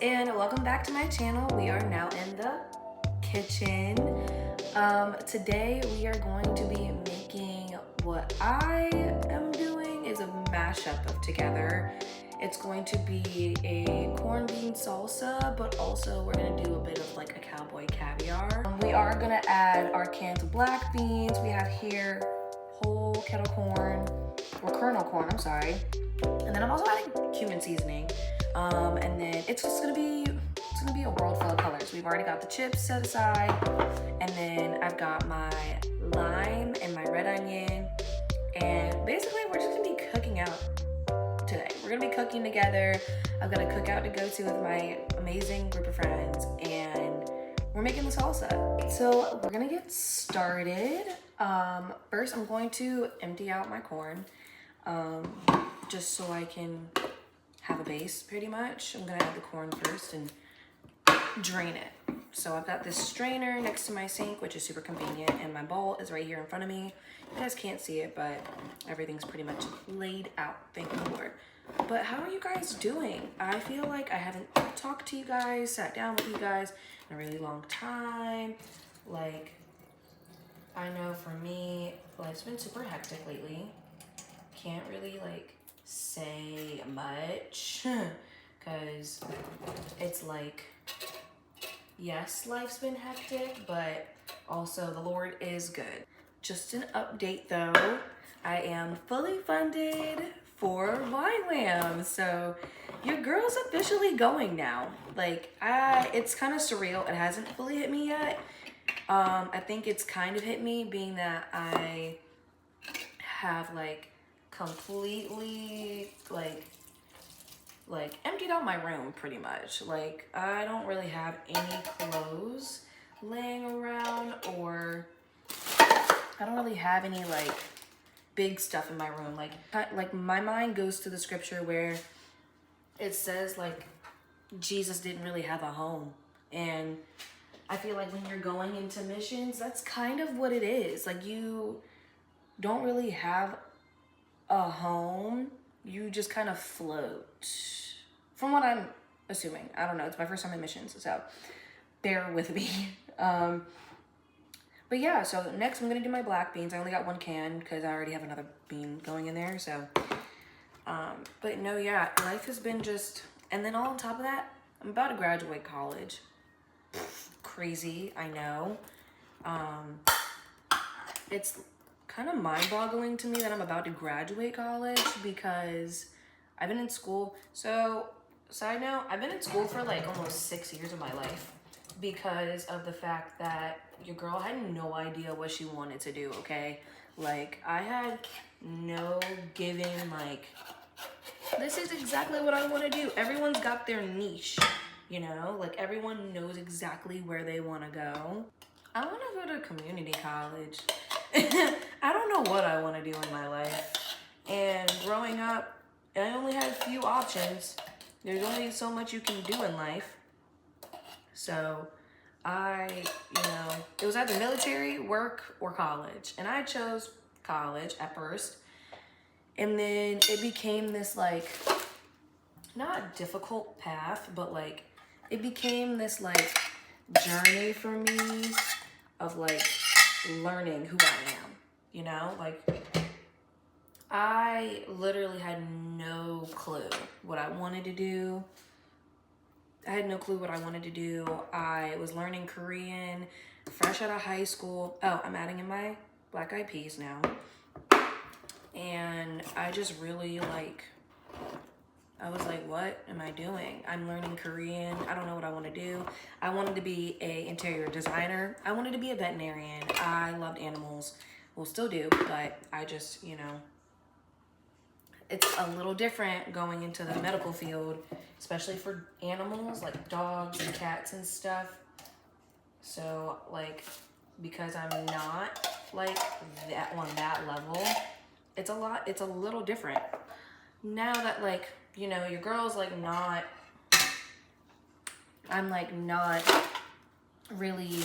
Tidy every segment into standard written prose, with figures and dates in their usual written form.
and welcome back to my channel. We are now in the kitchen. Today we are going to be making what I am doing is a mashup of together. It's going to be a corned bean salsa, but also we're gonna do a bit of like a cowboy caviar. We are gonna add our cans of black beans. We have here whole kettle corn, or kernel corn, I'm sorry. And then I'm also adding cumin seasoning. And then it's gonna be a world full of colors. We've already got the chips set aside, and then I've got my lime and my red onion. And basically we're just gonna be cooking out today. We're gonna be cooking together. I've got a cookout to go to with my amazing group of friends, and we're making the salsa. So we're gonna get started. First I'm going to empty out my corn, just so I can have a base pretty much. I'm gonna add the corn first and drain it. So I've got this strainer next to my sink, which is super convenient, and my bowl is right here in front of me. You guys can't see it, but everything's pretty much laid out, thank the Lord. But how are you guys doing? I feel like I haven't talked to you guys, sat down with you guys in a really long time. Like, I know for me, life's been super hectic lately. Can't really like say much because it's like, yes, life's been hectic, but also the Lord is good. Just an update though, I am fully funded for YWAM, so your girl's officially going now. Like, it's kind of surreal. It hasn't fully hit me yet. I think it's kind of hit me, being that I have like completely like emptied out my room pretty much. Like, I don't really have any clothes laying around, or I don't really have any like big stuff in my room. Like my mind goes to the scripture where it says like Jesus didn't really have a home, and I feel like when you're going into missions, that's kind of what it is. Like, you don't really have a home, you just kind of float, from what I'm assuming. I don't know, it's my first time in missions, so bear with me. But yeah, so next I'm gonna do my black beans. I only got one can because I already have another bean going in there, so but no, yeah, life has been just, and then all on top of that, I'm about to graduate college. Crazy, I know. It's kind of mind-boggling to me that I'm about to graduate college, because I've been in school. So, side note, I've been in school for like almost 6 years of my life, because of the fact that your girl had no idea what she wanted to do, okay? Like, I had no given, like, this is exactly what I want to do. Everyone's got their niche, you know? Like, everyone knows exactly where they want to go. I want to go to community college. I don't know what I want to do in my life. And growing up, I only had a few options. There's only so much you can do in life. So it was either military, work, or college. And I chose college at first. And then it became this like, not difficult path, but like, it became this like journey for me of like learning who I am, you know? Like, I literally had no clue what I wanted to do. I had no clue what I wanted to do. I was learning Korean, fresh out of high school. Oh, I'm adding in my black eyed peas now. And I just really like, I was like, what am I doing? I'm learning Korean. I don't know what I want to do. I wanted to be an interior designer. I wanted to be a veterinarian. I loved animals. Well, still do, but I just, it's a little different going into the medical field, especially for animals like dogs and cats and stuff. So like, because I'm not like that on that level, it's a little different. Now that like, your girl's like not, I'm like not really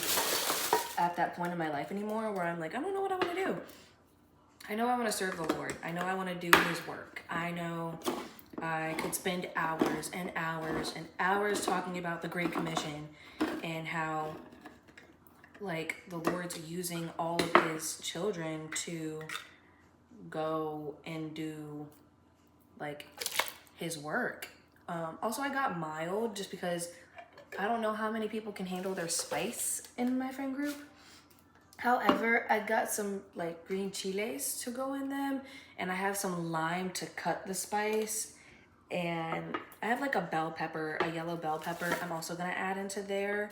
at that point in my life anymore where I'm like, I don't know what I want to do. I know I want to serve the Lord. I know I want to do his work. I know I could spend hours and hours and hours talking about the Great Commission and how like the Lord's using all of his children to go and do like his work. Also, I got mild just because I don't know how many people can handle their spice in my friend group. However, I got some like green chiles to go in them, and I have some lime to cut the spice, and I have like a bell pepper, a yellow bell pepper I'm also gonna add into there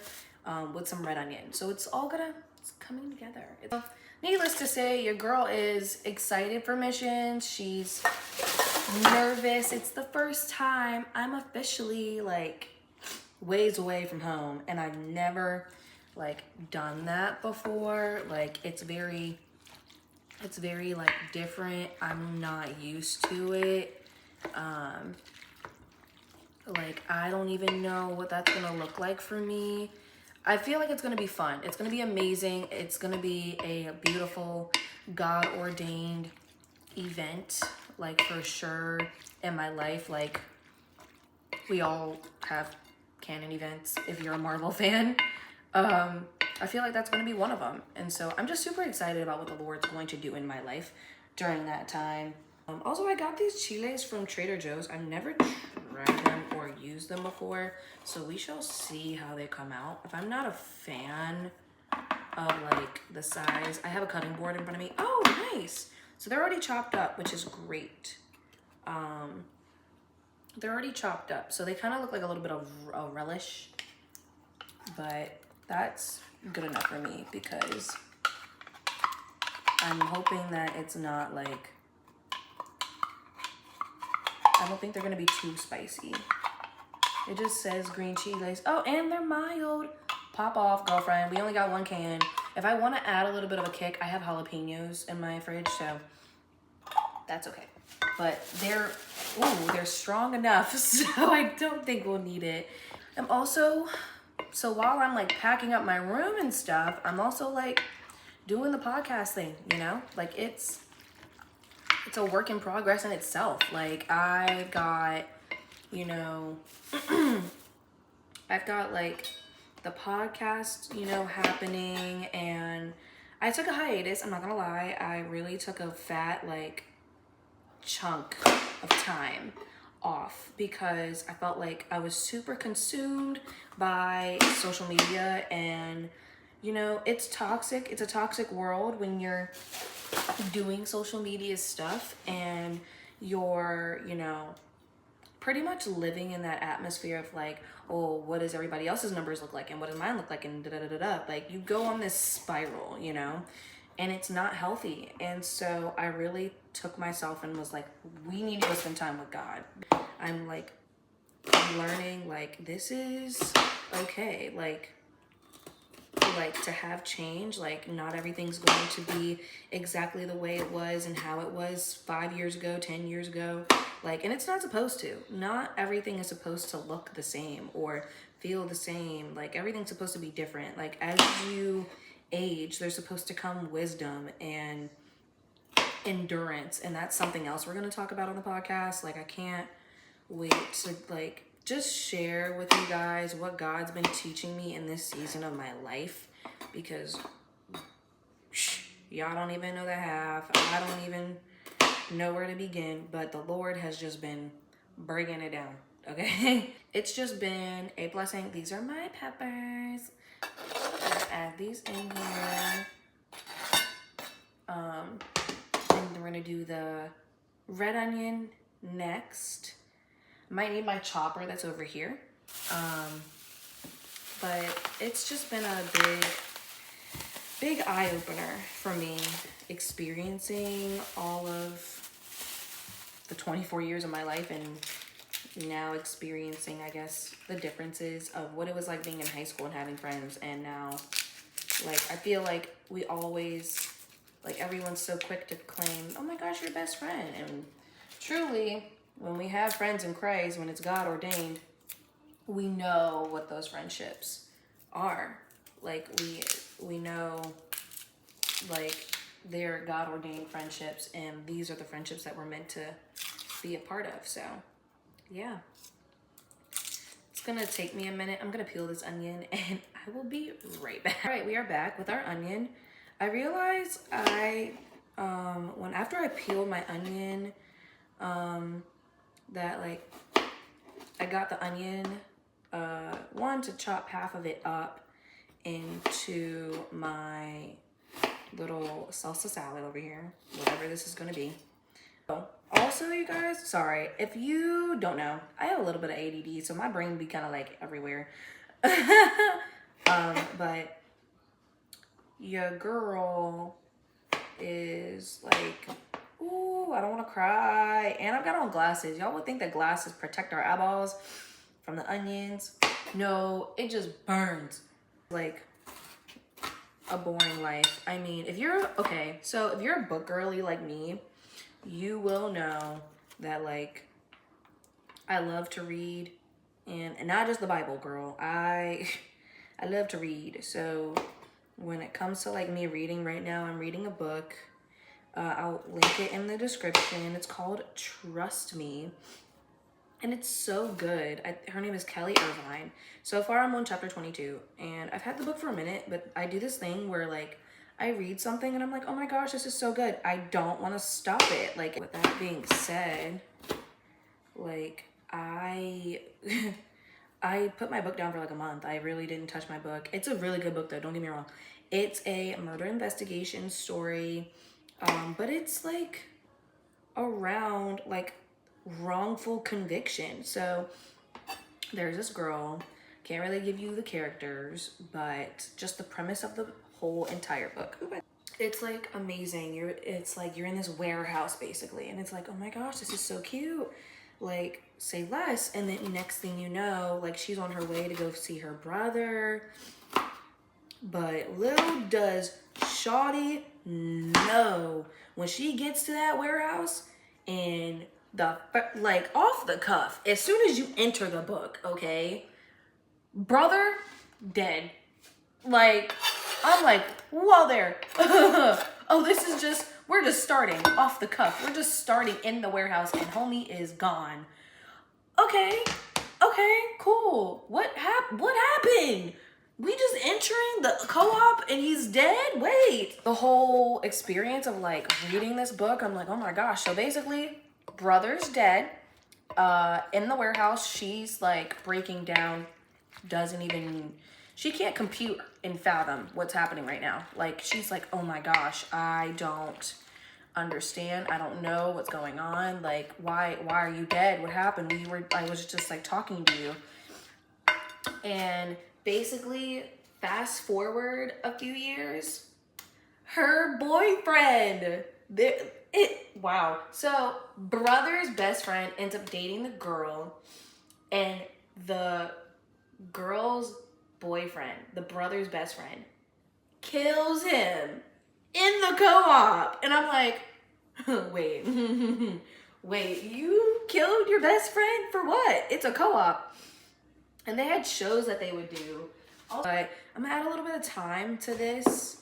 with some red onion. So it's coming together. Needless to say, your girl is excited for missions. She's nervous. It's the first time I'm officially like ways away from home, and I've never like done that before. Like it's very like different. I'm not used to it. Like I don't even know what that's gonna look like for me. I feel like it's gonna be fun. It's gonna be amazing. It's gonna be a beautiful God ordained event, like for sure in my life. Like we all have canon events if you're a Marvel fan. I feel like that's going to be one of them. And so I'm just super excited about what the Lord's going to do in my life during that time. Also, I got these chiles from Trader Joe's. I've never tried them or used them before, so we shall see how they come out. If I'm not a fan of like the size, I have a cutting board in front of me. Oh, nice. So they're already chopped up, which is great. They're already chopped up, so they kind of look like a little bit of a relish, but that's good enough for me because I'm hoping that it's not like, I don't think they're gonna be too spicy. It just says green chiles. Oh, and they're mild. Pop off, girlfriend. We only got one can. If I want to add a little bit of a kick, I have jalapenos in my fridge, so that's okay. But they're strong enough, so I don't think we'll need it. I'm also, so while I'm like packing up my room and stuff, I'm also like doing the podcast thing, you know? Like it's a work in progress in itself. Like I've got, you know, I've got like the podcast, you know, happening, and I took a hiatus, I'm not gonna lie. I really took a fat like chunk of time off because I felt like I was super consumed by social media, and you know, it's toxic. It's a toxic world when you're doing social media stuff and you're, you know, pretty much living in that atmosphere of like, oh, what does everybody else's numbers look like and what does mine look like and da da da da. Like you go on this spiral, you know, and it's not healthy. And so I really took myself and was like, we need to go spend time with God. I'm like learning like this is okay. Like to have change, like not everything's going to be exactly the way it was and how it was 5 years ago, 10 years ago. Like, and it's not supposed to. Not everything is supposed to look the same or feel the same. Like everything's supposed to be different. Like as you age, there's supposed to come wisdom and endurance, and that's something else we're going to talk about on the podcast. Like I can't wait to like just share with you guys what God's been teaching me in this season of my life, because y'all don't even know the half. I don't even know where to begin, but the Lord has just been breaking it down, okay? It's just been a blessing. These are my peppers. I'll add these in here. And we're gonna do the red onion next. Might need my chopper that's over here. But it's just been a big eye-opener for me, experiencing all of the 24 years of my life and now experiencing, I guess, the differences of what it was like being in high school and having friends, and now, like, I feel like we always, like, everyone's so quick to claim, oh my gosh, you're best friend, and truly, when we have friends in Christ, when it's God ordained, we know what those friendships are. Like we know, like, they're God ordained friendships, and these are the friendships that we're meant to be a part of. So yeah, it's gonna take me a minute. I'm gonna peel this onion and I will be right back. All right, we are back with our onion. I realized after I peeled my onion, that like I got the onion, one to chop half of it up into my little salsa salad over here, whatever this is gonna be. Also, you guys, sorry, if you don't know, I have a little bit of ADD, so my brain be kind of like everywhere. But your girl is like, ooh, I don't want to cry. And I've got on glasses. Y'all would think that glasses protect our eyeballs from the onions. No, it just burns. Like a boring life. I mean, if you're a book girly like me, you will know that like I love to read, and not just the Bible, girl. I love to read. So when it comes to like me reading right now, I'm reading a book. I'll link it in the description. It's called Trust Me. And it's so good. Her name is Kelly Irvine. So far, I'm on chapter 22. And I've had the book for a minute, but I do this thing where, like, I read something and I'm like, oh my gosh, this is so good. I don't want to stop it. Like, with that being said, like, I put my book down for like a month. I really didn't touch my book. It's a really good book, though. Don't get me wrong. It's a murder investigation story. But it's, like, around, like, wrongful conviction. So there's this girl, can't really give you the characters, but just the premise of the whole entire book. It's like amazing. It's like you're in this warehouse basically, and it's like, oh my gosh, this is so cute. Like, say less. And then next thing you know, like, she's on her way to go see her brother, but little does Shawty know, when she gets to that warehouse, and like off the cuff, as soon as you enter the book, okay, brother dead. Like, I'm like, whoa there. Oh, this is just, we're just starting off the cuff. We're just starting in the warehouse and homie is gone. Okay, cool. What happened? We just entering the co-op and he's dead? Wait. The whole experience of like reading this book, I'm like, oh my gosh. So basically, brother's dead. In the warehouse, she's like breaking down, she can't compute and fathom what's happening right now. Like, she's like, oh my gosh, I don't understand. I don't know what's going on. Like, why are you dead? What happened? I was just like talking to you. And basically, fast forward a few years, her boyfriend, wow. So brother's best friend ends up dating the girl, and the girl's boyfriend, the brother's best friend, kills him in the co-op. And I'm like, wait, you killed your best friend for what? It's a co-op. And they had shows that they would do. Also, I'm gonna add a little bit of time to this,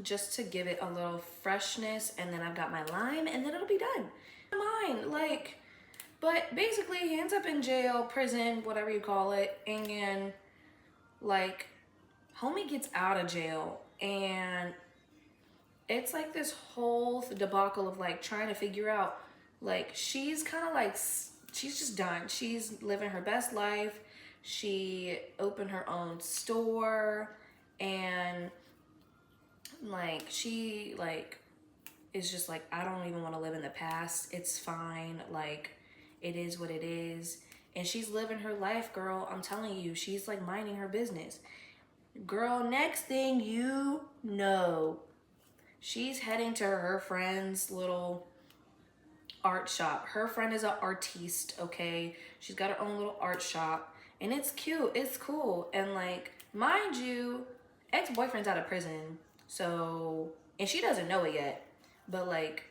just to give it a little freshness, and then I've got my lime, and then it'll be done. Mine, like, but basically he ends up in jail, prison, whatever you call it, and like, homie gets out of jail, and it's like this whole debacle of like trying to figure out, like, she's kind of like, she's just done. She's living her best life. She opened her own store, and like, she like is just like, I don't even want to live in the past. It's fine. Like, it is what it is. And she's living her life, girl. I'm telling you, she's like minding her business. Girl, next thing you know, she's heading to her friend's little art shop. Her friend is an artiste, okay? She's got her own little art shop, and it's cute, it's cool. And like, mind you, ex-boyfriend's out of prison, so, and she doesn't know it yet, but like,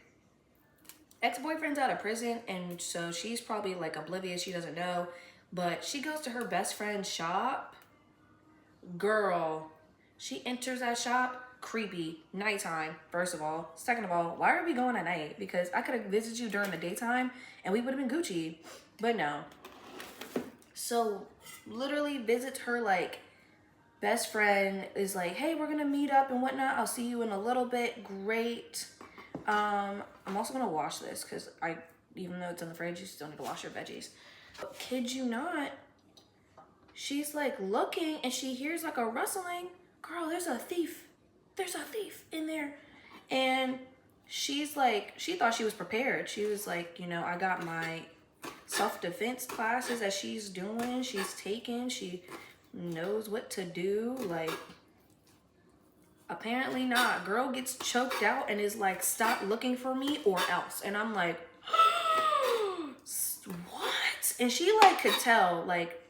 ex-boyfriend's out of prison, and so she's probably like oblivious, she doesn't know, but she goes to her best friend's shop. Girl, she enters that shop, creepy. Nighttime, first of all. Second of all, why are we going at night? Because I could have visited you during the daytime and we would have been Gucci. But no. So literally visits her like best friend, is like, hey, we're gonna meet up and whatnot. I'll see you in a little bit. Great. I'm also gonna wash this because even though it's in the fridge, you still need to wash your veggies. But kid you not, she's like looking and she hears like a rustling. Girl, there's a thief. There's a thief in there. And she's like, she thought she was prepared. She was like, you know, I got my self-defense classes that she's doing. She's taking. She knows what to do. Like, apparently not. Girl gets choked out and is like, stop looking for me or else. And I'm like, what? And she like could tell, like,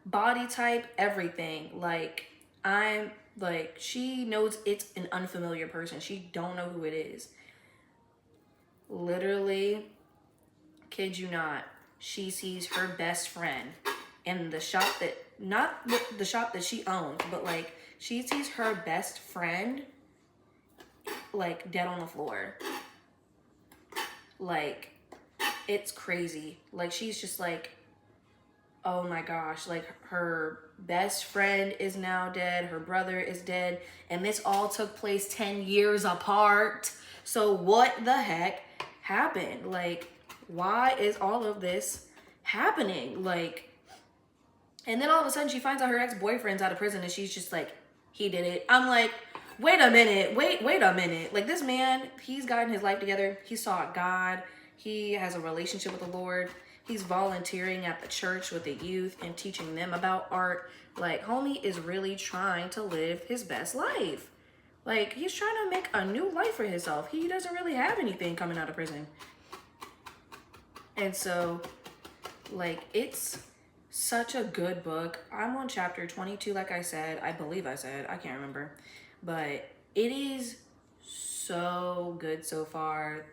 body type, everything. Like, I'm like, she knows it's an unfamiliar person. She don't know who it is. Literally, kid you not, she sees her best friend in the shop that, not the shop that she owns, but like, she sees her best friend like dead on the floor. Like, it's crazy. Like, she's just like, oh my gosh, like her best friend is now dead, her brother is dead, and this all took place 10 years apart. So what the heck happened? Like, why is all of this happening? Like, and then all of a sudden she finds out her ex-boyfriend's out of prison and she's just like, he did it. I'm like, wait a minute, wait a minute. Like, this man, he's gotten his life together. He sought God. He has a relationship with the Lord. He's volunteering at the church with the youth and teaching them about art. Like, homie is really trying to live his best life. Like, he's trying to make a new life for himself. He doesn't really have anything coming out of prison. And so, like, it's such a good book. I'm on chapter 22, like I said. I believe I said. I can't remember. But it is so good so far.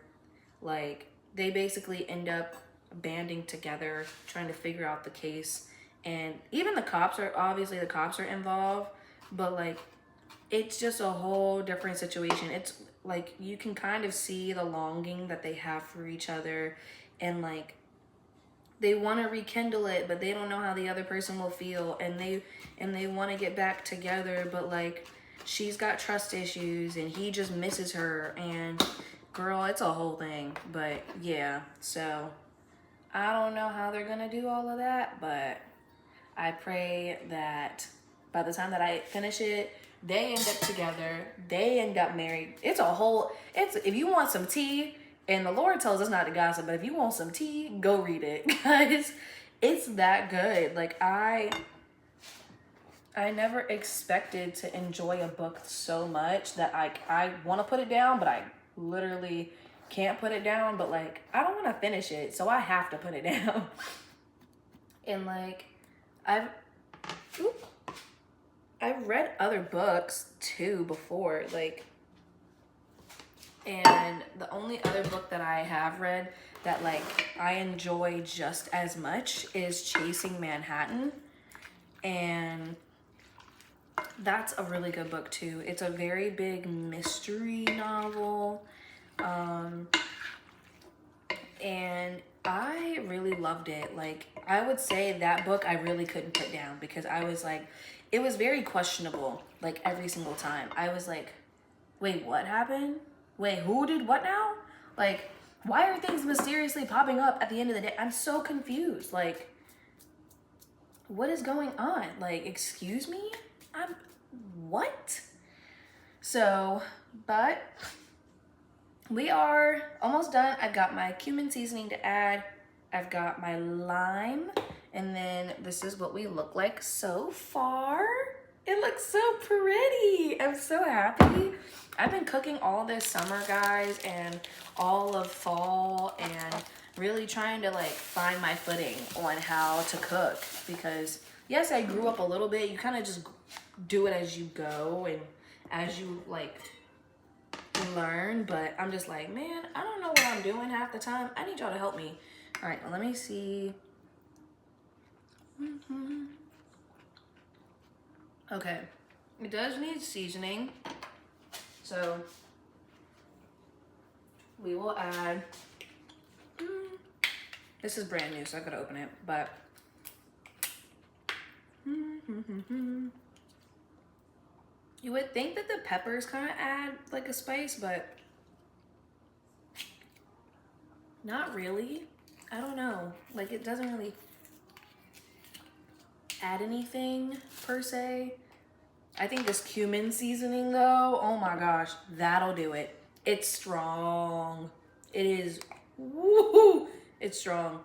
Like, they basically end up banding together, trying to figure out the case. And even the cops are involved. But, like, it's just a whole different situation. It's, like, you can kind of see the longing that they have for each other. And, like, they want to rekindle it, but they don't know how the other person will feel, and they want to get back together, but like, she's got trust issues and he just misses her, and girl, it's a whole thing. But yeah, so I don't know how they're gonna do all of that, but I pray that by the time that I finish it, they end up together, they end up married. It's if you want some tea, and the Lord tells us not to gossip, but if you want some tea, go read it, guys. It's that good. Like, I never expected to enjoy a book so much that I want to put it down, but I literally can't put it down. But like, I don't want to finish it, so I have to put it down. And like, I've read other books too before, like. And the only other book that I have read that like I enjoy just as much is Chasing Manhattan. And that's a really good book too. It's a very big mystery novel. And I really loved it. Like, I would say that book I really couldn't put down because I was like, it was very questionable. Like, every single time I was like, wait, what happened? Wait, who did what now? Like, why are things mysteriously popping up at the end of the day? I'm so confused. Like, what is going on? Like, excuse me? What? So, but we are almost done. I've got my cumin seasoning to add. I've got my lime. And then this is what we look like so far. It looks so pretty. I'm so happy. I've been cooking all this summer, guys, and all of fall, and really trying to like find my footing on how to cook, because yes, I grew up a little bit. You kind of just do it as you go and as you like learn, but I'm just like, man, I don't know what I'm doing half the time. I need y'all to help me. All right, well, let me see. Okay, it does need seasoning. So we will add, this is brand new, so I gotta open it, but you would think that the peppers kind of add like a spice, but not really. I don't know. Like, it doesn't really add anything per se. I think this cumin seasoning though, oh my gosh, that'll do it. It's strong. It is, woo, it's strong.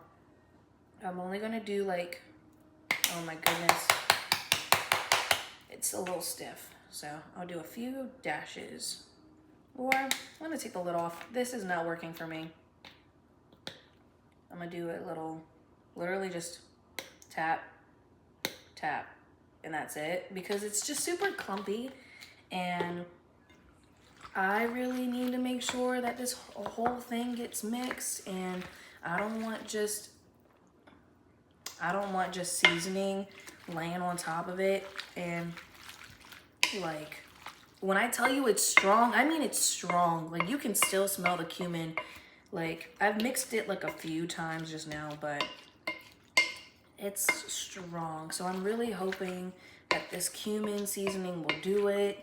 I'm only gonna do like, oh my goodness. It's a little stiff. So I'll do a few dashes. Or I'm gonna take the lid off. This is not working for me. I'm gonna do a little, literally just tap, tap, and that's it. Because it's just super clumpy and I really need to make sure that this whole thing gets mixed, and I don't want just seasoning laying on top of it. And like, when I tell you it's strong, I mean it's strong. Like, you can still smell the cumin. Like, I've mixed it like a few times just now, but it's strong. So I'm really hoping that this cumin seasoning will do it.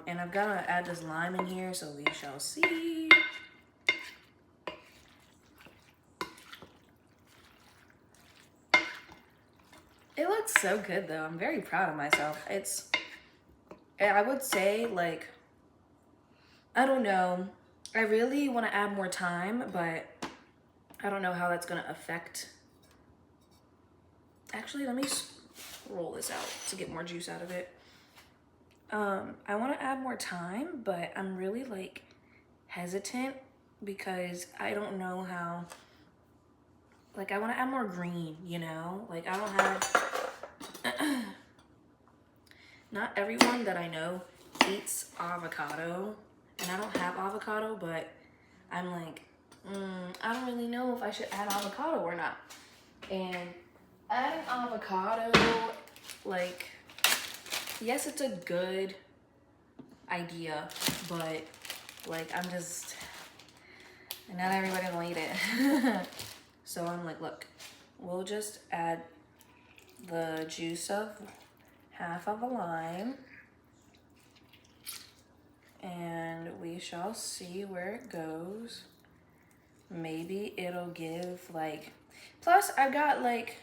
And I've got to add this lime in here, so we shall see. It looks so good though. I'm very proud of myself. I would say, like, I don't know. I really want to add more thyme, but I don't know how that's going to affect. Actually, let me roll this out to get more juice out of it. I want to add more thyme, but I'm really like hesitant because I don't know how, like, I want to add more green, you know? Like, I don't have, not everyone that I know eats avocado, and I don't have avocado, but I'm like, I don't really know if I should add avocado or not. And adding avocado, like, yes, it's a good idea, but like, I'm just, not everybody will eat it. So I'm like, look, we'll just add the juice of half of a lime, and we shall see where it goes. Maybe it'll give like, plus I've got like,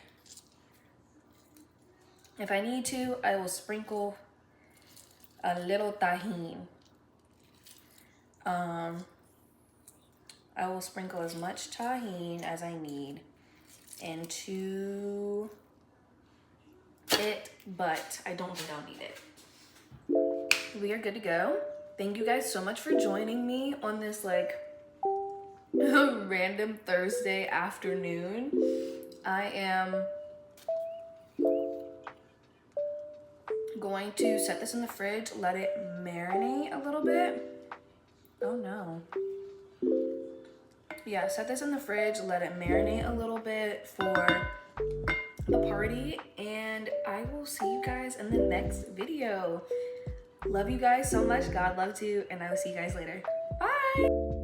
if I need to, I will sprinkle a little tahini. I will sprinkle as much tahini as I need into it, but I don't think I'll need it. We are good to go. Thank you guys so much for joining me on this like random Thursday afternoon. I am going to set this in the fridge, let it marinate a little bit. Oh no. Yeah, set this in the fridge, let it marinate a little bit for the party, and I will see you guys in the next video. Love you guys so much. God loves you, and I will see you guys later. Bye.